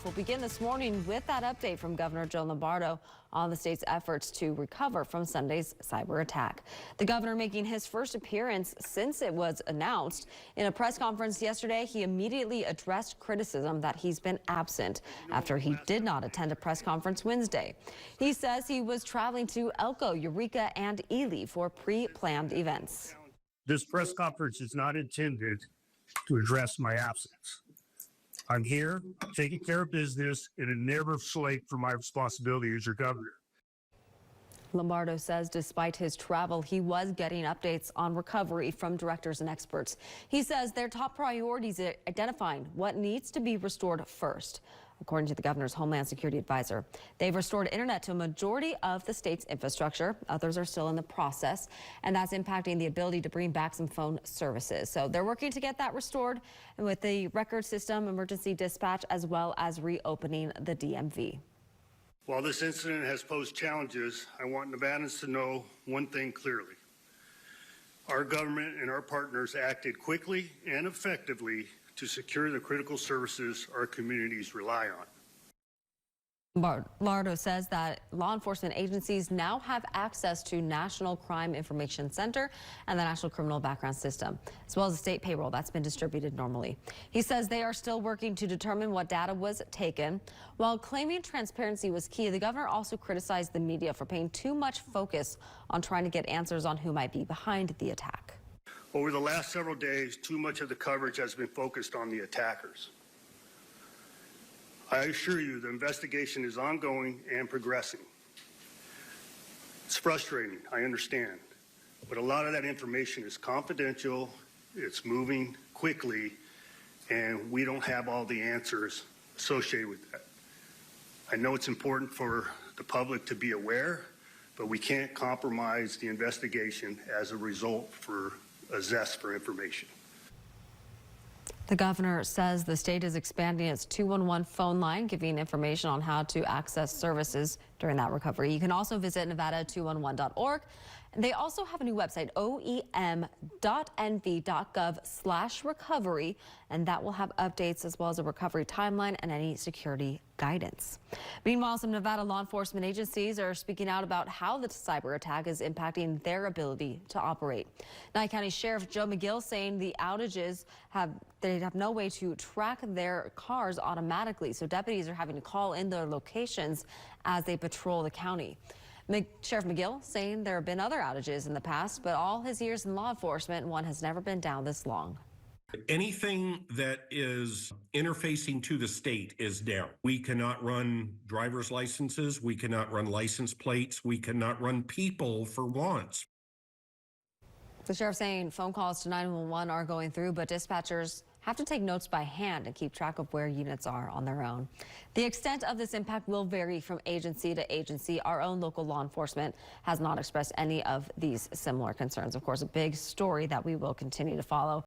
We'll begin this morning with that update from Governor Joe Lombardo on the state's efforts to recover from Sunday's cyber attack. The governor making his first appearance since it was announced. In a press conference yesterday, he immediately addressed criticism that he's been absent after he did not attend a press conference Wednesday. He says he was traveling to Elko, Eureka, and Ely for pre-planned events. This press conference is not intended to address my absence. I'm here taking care of business and it never slate from my responsibility as your governor. Lombardo says despite his travel, he was getting updates on recovery from directors and experts. He says their top priorities are identifying what needs to be restored first. According to the governor's Homeland Security advisor, they've restored internet to a majority of the state's infrastructure. Others are still in the process, and that's impacting the ability to bring back some phone services. So they're working to get that restored and with the record system, emergency dispatch, as well as reopening the DMV. While this incident has posed challenges, I want Nevadans to know one thing clearly. Our government and our partners acted quickly and effectively to secure the critical services our communities rely on. Lombardo says that law enforcement agencies now have access to National Crime Information Center and the National Criminal Background System, as well as the state payroll that's been distributed normally. He says they are still working to determine what data was taken. While claiming transparency was key, the governor also criticized the media for paying too much focus on trying to get answers on who might be behind the attack. Over the last several days, too much of the coverage has been focused on the attackers. I assure you the investigation is ongoing and progressing. It's frustrating, I understand, but a lot of that information is confidential, it's moving quickly, and we don't have all the answers associated with that. I know it's important for the public to be aware, but we can't compromise the investigation as a result for a zest for information. The governor says the state is expanding its 211 phone line, giving information on how to access services during that recovery. You can also visit nevada211.org. They also have a new website, oem.nv.gov/recovery, and that will have updates as well as a recovery timeline and any security guidance. Meanwhile, some Nevada law enforcement agencies are speaking out about how the cyber attack is impacting their ability to operate. Nye County Sheriff Joe McGill saying the outages have no way to track their cars automatically, so deputies are having to call in their locations as they patrol the county. Sheriff McGill saying there have been other outages in the past, but all his years in law enforcement, one has never been down this long. Anything that is interfacing to the state is down. We cannot run driver's licenses. We cannot run license plates. We cannot run people for once. The sheriff saying phone calls to 911 are going through, but dispatchers have to take notes by hand and keep track of where units are on their own. The extent of this impact will vary from agency to agency. Our own local law enforcement has not expressed any of these similar concerns. Of course, a big story that we will continue to follow.